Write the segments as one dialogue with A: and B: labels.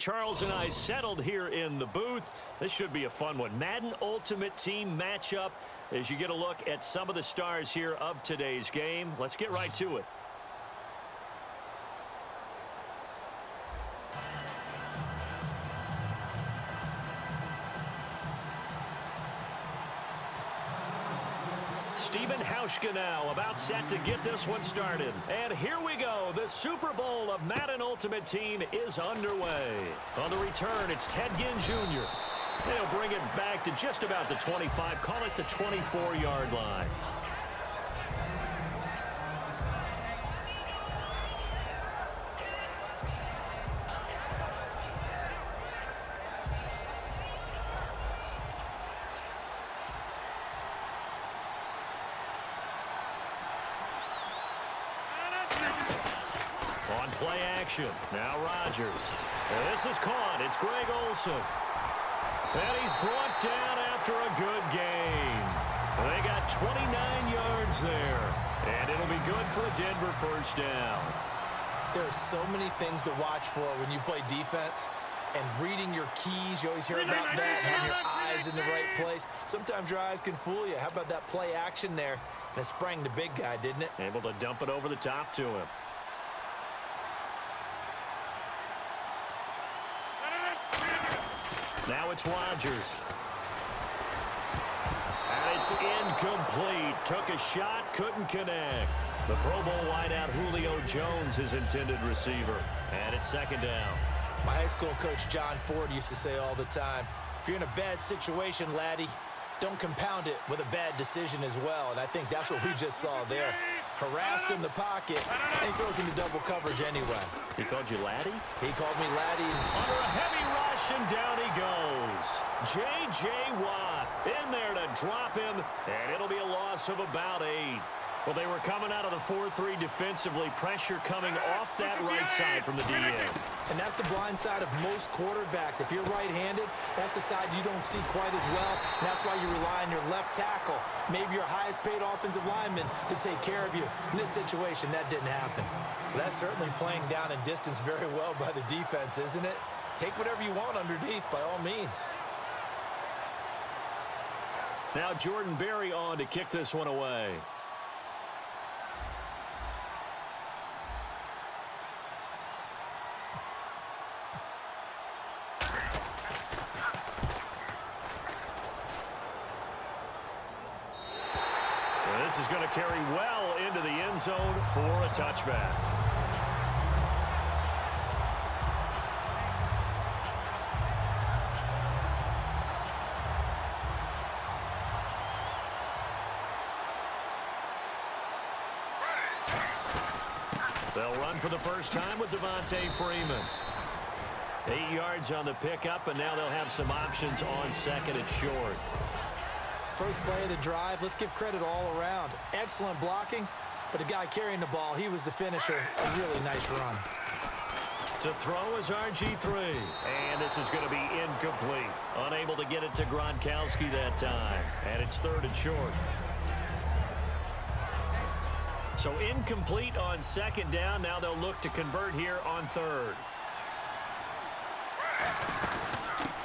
A: Charles and I settled here in the booth. This should be a fun one. Madden Ultimate Team matchup as you get a look at some of the stars here of today's game. Let's get right to it. Steven Hauschka now about set to get this one started. And here we go. The Super Bowl of Madden Ultimate Team is underway. On the return, it's Ted Ginn Jr. They'll bring it back to just about the 25. Call it the 24-yard line. On play action. Now Rodgers. This is caught. It's Greg Olsen. And he's brought down after a good game. They got 29 yards there. And it'll be good for a Denver first down.
B: There are so many things to watch for when you play defense. And reading your keys, you always hear about that. Having your eyes in the right place. Sometimes your eyes can fool you. How about that play action there? And it sprang the big guy, didn't it?
A: Able to dump it over the top to him. Now it's Rodgers. And it's incomplete. Took a shot, couldn't connect. The Pro Bowl wideout Julio Jones, his intended receiver. And it's second down.
B: My high school coach John Ford used to say all the time, if you're in a bad situation, laddie, don't compound it with a bad decision as well. And I think that's what we just saw there. Harassed in the pocket, and he throws into double coverage anyway.
A: He called you laddie?
B: He called me laddie.
A: Under a heavy rush, and down he goes. J.J. Watt in there to drop him, and it'll be a loss of about 8. Well, they were coming out of the 4-3 defensively. Pressure coming off that right side from the DN.
B: And that's the blind side of most quarterbacks. If you're right-handed, that's the side you don't see quite as well. And that's why you rely on your left tackle, maybe your highest-paid offensive lineman, to take care of you. In this situation, that didn't happen. But that's certainly playing down and distance very well by the defense, isn't it? Take whatever you want underneath, by all means.
A: Now Jordan Berry on to kick this one away. This is going to carry well into the end zone for a touchback. They'll run for the first time with Devontae Freeman. 8 yards on the pickup, and now they'll have some options on second and short.
B: First play of the drive, let's give credit all around. Excellent blocking, but the guy carrying the ball, he was the finisher. A really nice run.
A: To throw is RG3, and this is going to be incomplete. Unable to get it to Gronkowski that time, and it's third and short. So incomplete on second down. Now they'll look to convert here on third.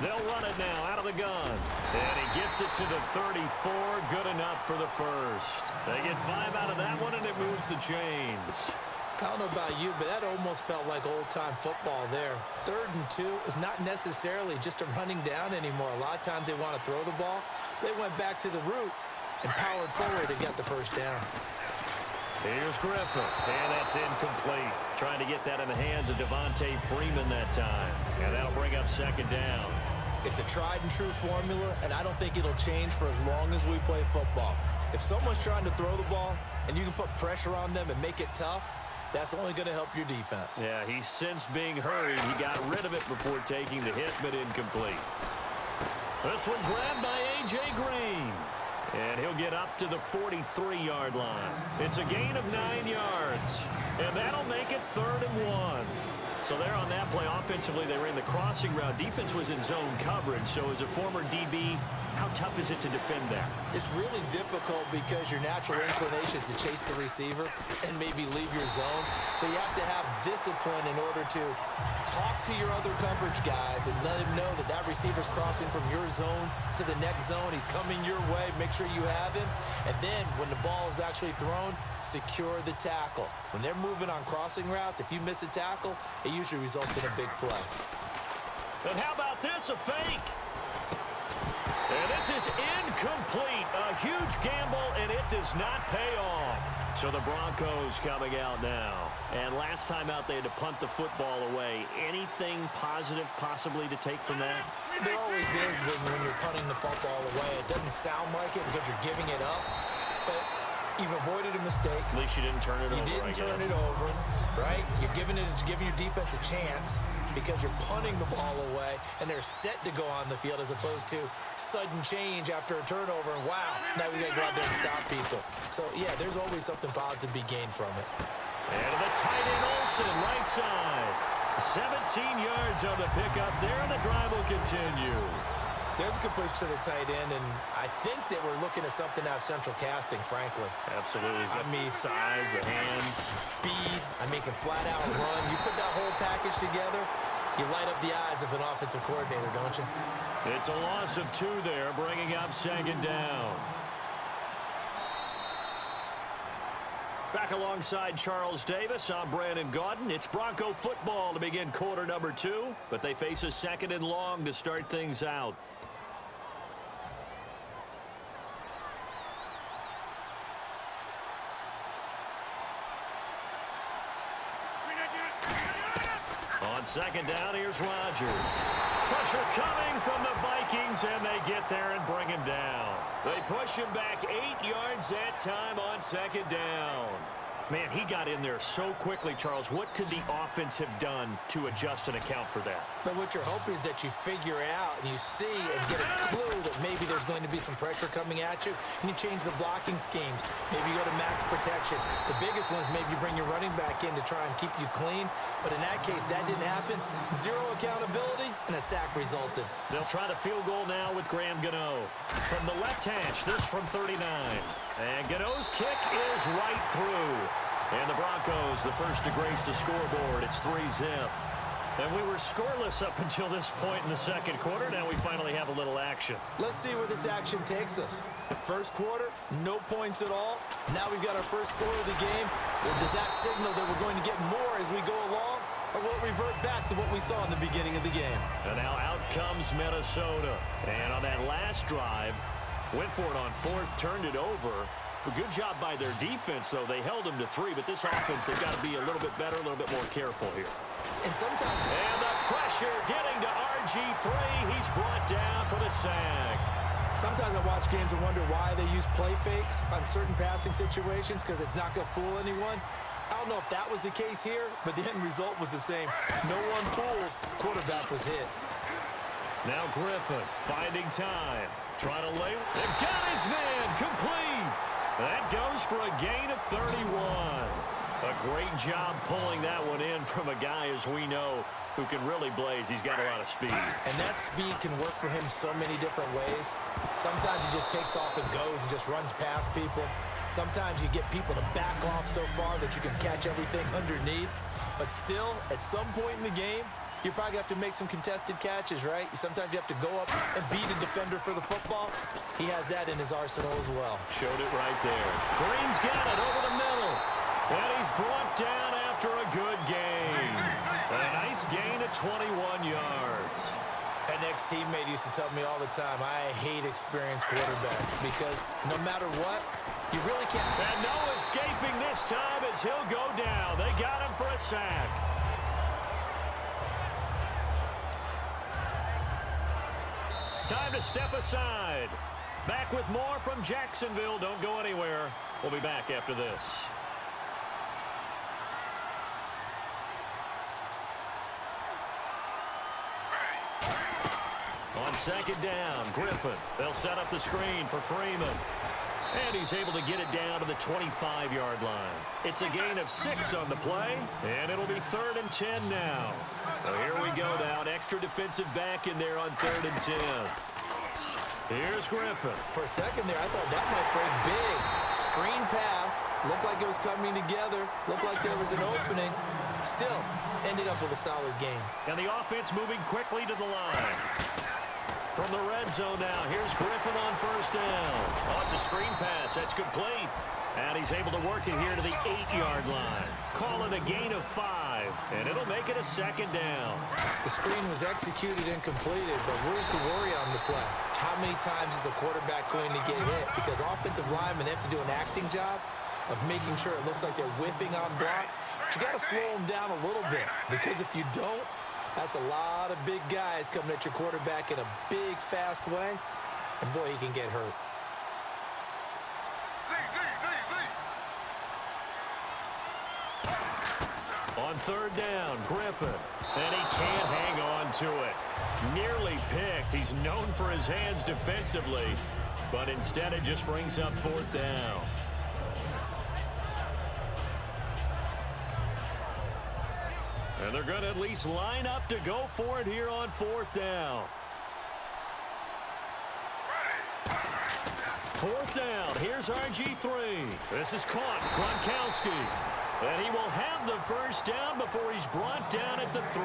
A: They'll run it now out of the gun. And he gets it to the 34. Good enough for the first. They get 5 out of that one, and it moves the chains.
B: I don't know about you, but that almost felt like old-time football there. 3rd and 2 is not necessarily just a running down anymore. A lot of times they want to throw the ball. They went back to the roots and powered forward to get the first down.
A: Here's Griffin, and that's incomplete. Trying to get that in the hands of Devontae Freeman that time. And that'll bring up second down.
B: It's a tried-and-true formula, and I don't think it'll change for as long as we play football. If someone's trying to throw the ball, and you can put pressure on them and make it tough, that's only going to help your defense.
A: Yeah, he sensed being hurried. He got rid of it before taking the hit, but incomplete. This one grabbed by A.J. Green. And he'll get up to the 43-yard line. It's a gain of 9 yards. And that'll make it 3rd and 1. So there on that play, offensively, they ran the crossing route. Defense was in zone coverage. So as a former DB, how tough is it to defend there?
B: It's really difficult because your natural inclination is to chase the receiver and maybe leave your zone. So you have to have discipline in order to talk to your other coverage guys and let him know that that receiver's crossing from your zone to the next zone. He's coming your way. Make sure you have him. And then when the ball is actually thrown, secure the tackle. When they're moving on crossing routes, if you miss a tackle, it usually results in a big play.
A: And how about this, a fake? And this is incomplete. A huge gamble, and it does not pay off. So the Broncos coming out now. And last time out, they had to punt the football away. Anything positive possibly to take from that?
B: There always is when you're punting the football away. It doesn't sound like it because you're giving it up, but you've avoided a mistake.
A: At least you didn't turn it over.
B: You didn't turn it over, right? You're giving your defense a chance because you're punting the ball away, and they're set to go on the field as opposed to sudden change after a turnover, and wow, now we got to go out there and stop people. So, yeah, there's always something positive to be gained from it.
A: And the tight end Olsen, right side. 17 yards on the pickup there, and the drive will continue.
B: There's a good push to the tight end, and I think that we're looking at something out of central casting, frankly.
A: Absolutely.
B: I mean,
A: size, the hands.
B: Speed. I mean, can flat out run. You put that whole package together, you light up the eyes of an offensive coordinator, don't you?
A: It's a loss of 2 there, bringing up second down. Back alongside Charles Davis, I'm Brandon Gaudin. It's Bronco football to begin quarter number 2, but they face a 2nd and long to start things out. On second down, here's Rodgers. Pressure coming from the Vikings, and they get there and bring him down. They push him back 8 yards that time on second down. Man, he got in there so quickly, Charles. What could the offense have done to adjust and account for that?
B: But what you're hoping is that you figure out and you see and get a clue that maybe there's going to be some pressure coming at you, and you change the blocking schemes. Maybe you go to max protection. The biggest one is maybe you bring your running back in to try and keep you clean. But in that case, that didn't happen. 0 accountability, and a sack resulted.
A: They'll try the field goal now with Graham Gano. From the left hash, this from 39. And Gano's kick is right through. And the Broncos, the first to grace the scoreboard. It's 3-0. And we were scoreless up until this point in the second quarter. Now we finally have a little action.
B: Let's see where this action takes us. First quarter, no points at all. Now we've got our first score of the game. Well, does that signal that we're going to get more as we go along? Or will it revert back to what we saw in the beginning of the game?
A: And now out comes Minnesota. And on that last drive, went for it on 4th, turned it over. A good job by their defense, though. They held them to 3, but this offense, they've got to be a little bit better, a little bit more careful here.
B: And sometimes...
A: And the pressure getting to RG3. He's brought down for the sack.
B: Sometimes I watch games and wonder why they use play fakes on certain passing situations because it's not going to fool anyone. I don't know if that was the case here, but the end result was the same. No one fooled. Quarterback was hit.
A: Now Griffin finding time. Trying to lay. They've got his man complete. That goes for a gain of 31. A great job pulling that one in from a guy, as we know, who can really blaze. He's got a lot of speed.
B: And that speed can work for him so many different ways. Sometimes he just takes off and goes and just runs past people. Sometimes you get people to back off so far that you can catch everything underneath. But still, at some point in the game, you probably have to make some contested catches, right? Sometimes you have to go up and beat a defender for the football. He has that in his arsenal as well.
A: Showed it right there. Green's got it over the middle. And he's brought down after a good gain. A nice gain of 21 yards.
B: An ex-teammate used to tell me all the time, I hate experienced quarterbacks because no matter what, you really can't.
A: And no escaping this time as he'll go down. They got him for a sack. Time to step aside. Back with more from Jacksonville. Don't go anywhere. We'll be back after this. On second down, Griffin. They'll set up the screen for Freeman. And he's able to get it down to the 25-yard line. It's a gain of 6 on the play, and it'll be 3rd and 10 now. So here we go now, an extra defensive back in there on 3rd and 10. Here's Griffin.
B: For a second there, I thought that might break big. Screen pass. Looked like it was coming together. Looked like there was an opening. Still, ended up with a solid game.
A: And the offense moving quickly to the line. From the red zone now, here's Griffin on 1st down. Oh, it's a screen pass. That's complete. And he's able to work it here to the 8-yard line. Call it a gain of 5, and it'll make it a 2nd down.
B: The screen was executed and completed, but where's the worry on the play? How many times is a quarterback going to get hit? Because offensive linemen have to do an acting job of making sure it looks like they're whiffing on blocks. But you got to slow them down a little bit, because if you don't, that's a lot of big guys coming at your quarterback in a big, fast way, and boy, he can get hurt.
A: On 3rd down, Griffin, and he can't hang on to it. Nearly picked. He's known for his hands defensively, but instead it just brings up 4th down. And they're going to at least line up to go for it here on 4th down. 4th down. Here's RG3. This is caught. Gronkowski. And he will have the 1st down before he's brought down at the 3.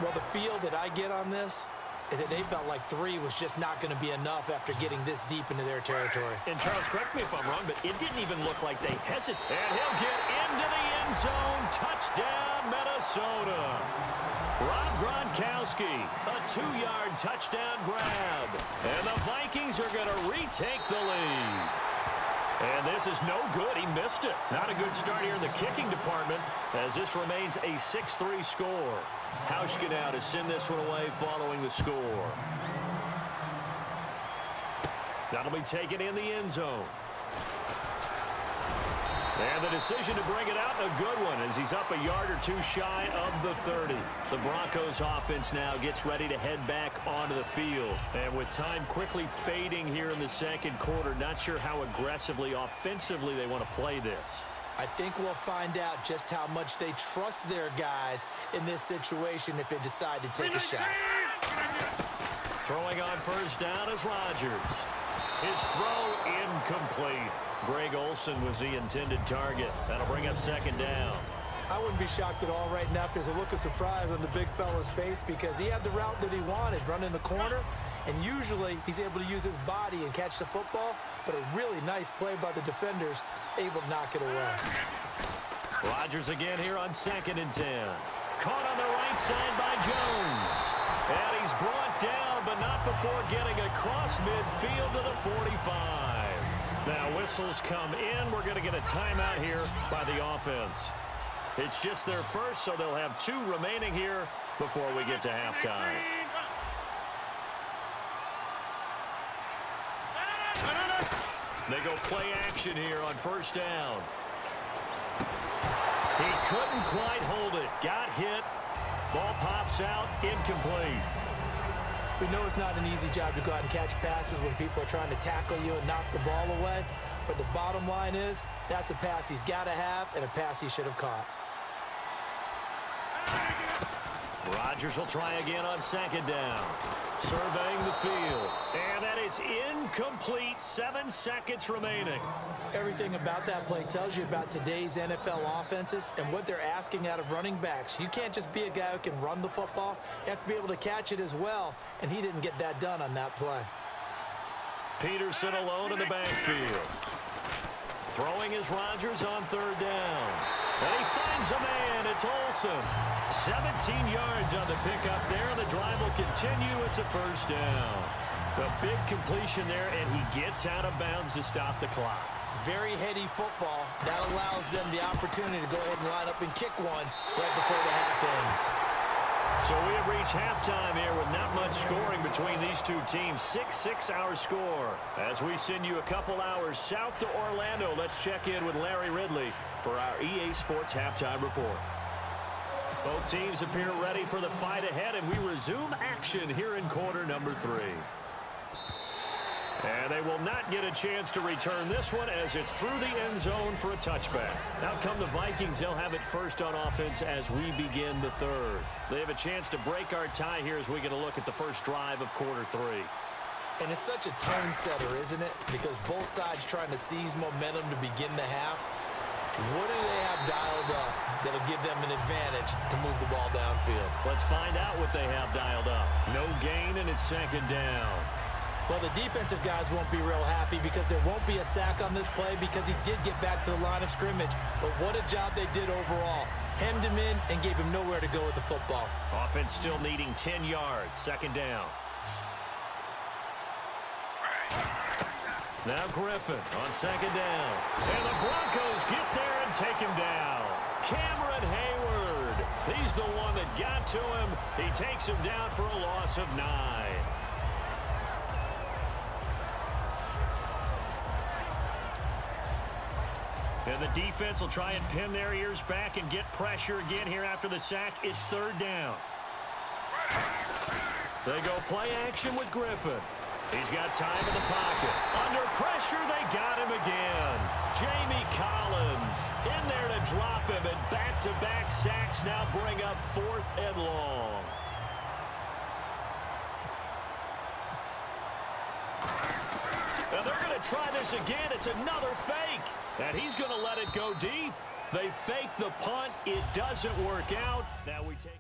B: Well, the feel that I get on this is that they felt like 3 was just not going to be enough after getting this deep into their territory.
A: And Charles, correct me if I'm wrong, but it didn't even look like they hesitated. And he'll get into the end zone. Touchdown, Minnesota. Rob Gronkowski, a 2-yard touchdown grab. And the Vikings are going to retake the lead. And this is no good. He missed it. Not a good start here in the kicking department, as this remains a 6-3 score. Hauschka now to send this one away following the score. That'll be taken in the end zone. And the decision to bring it out, a good one, as he's up a yard or 2 shy of the 30. The Broncos offense now gets ready to head back onto the field. And with time quickly fading here in the 2nd quarter, not sure how aggressively, offensively they want to play this.
B: I think we'll find out just how much they trust their guys in this situation if they decide to take a shot.
A: Throwing on 1st down is Rodgers. His throw incomplete. Greg Olsen was the intended target. That'll bring up 2nd down.
B: I wouldn't be shocked at all right now if there's a look of surprise on the big fella's face, because he had the route that he wanted, running the corner, and usually he's able to use his body and catch the football, but a really nice play by the defenders, able to knock it away.
A: Rodgers again here on 2nd and 10. Caught on the right side by Jones. And he's brought down, but not before getting across midfield to the 45. Now whistles come in. We're going to get a timeout here by the offense. It's just their first, so they'll have 2 remaining here before we get to halftime. They go play action here on 1st down. He couldn't quite hold it. Got hit. Ball pops out. Incomplete.
B: We know it's not an easy job to go out and catch passes when people are trying to tackle you and knock the ball away. But the bottom line is, that's a pass he's got to have and a pass he should have caught.
A: Rodgers will try again on 2nd down. Surveying the field. And that is incomplete. 7 seconds remaining.
B: Everything about that play tells you about today's NFL offenses and what they're asking out of running backs. You can't just be a guy who can run the football. You have to be able to catch it as well, and he didn't get that done on that play.
A: Peterson alone in the backfield. Throwing is Rodgers on 3rd down. And he finds a man. It's Olsen. 17 yards on the pickup there, and the drive will continue. It's a 1st down. A big completion there, and he gets out of bounds to stop the clock.
B: Very heady football. That allows them the opportunity to go ahead and line up and kick one right before the half ends.
A: So we have reached halftime here with not much scoring between these 2 teams. 6-6 our score. As we send you a couple hours south to Orlando, let's check in with Larry Ridley for our EA Sports Halftime Report. Both teams appear ready for the fight ahead, and we resume action here in quarter number 3. And they will not get a chance to return this one as it's through the end zone for a touchback. Out come the Vikings. They'll have it first on offense as we begin the third. They have a chance to break our tie here as we get a look at the first drive of quarter three.
B: And it's such a tone setter, isn't it? Because both sides trying to seize momentum to begin the half. What do they have dialed up that'll give them an advantage to move the ball downfield?
A: Let's find out what they have dialed up. No gain, and it's second down.
B: Well, the defensive guys won't be real happy because there won't be a sack on this play because he did get back to the line of scrimmage. But what a job they did overall. Hemmed him in and gave him nowhere to go with the football.
A: Offense still needing 10 yards. Second down. Now Griffin on second down. And the Broncos get there and take him down. Cameron Hayward. He's the one that got to him. He takes him down for a loss of 9. And the defense will try and pin their ears back and get pressure again here after the sack. It's third down. They go play action with Griffin. He's got time in the pocket. Under pressure, they got him again. Jamie Collins in there to drop him, and back-to-back sacks now bring up 4th and long. Now they're going to try this again. It's another fake. And he's going to let it go deep. They fake the punt. It doesn't work out. Now we take...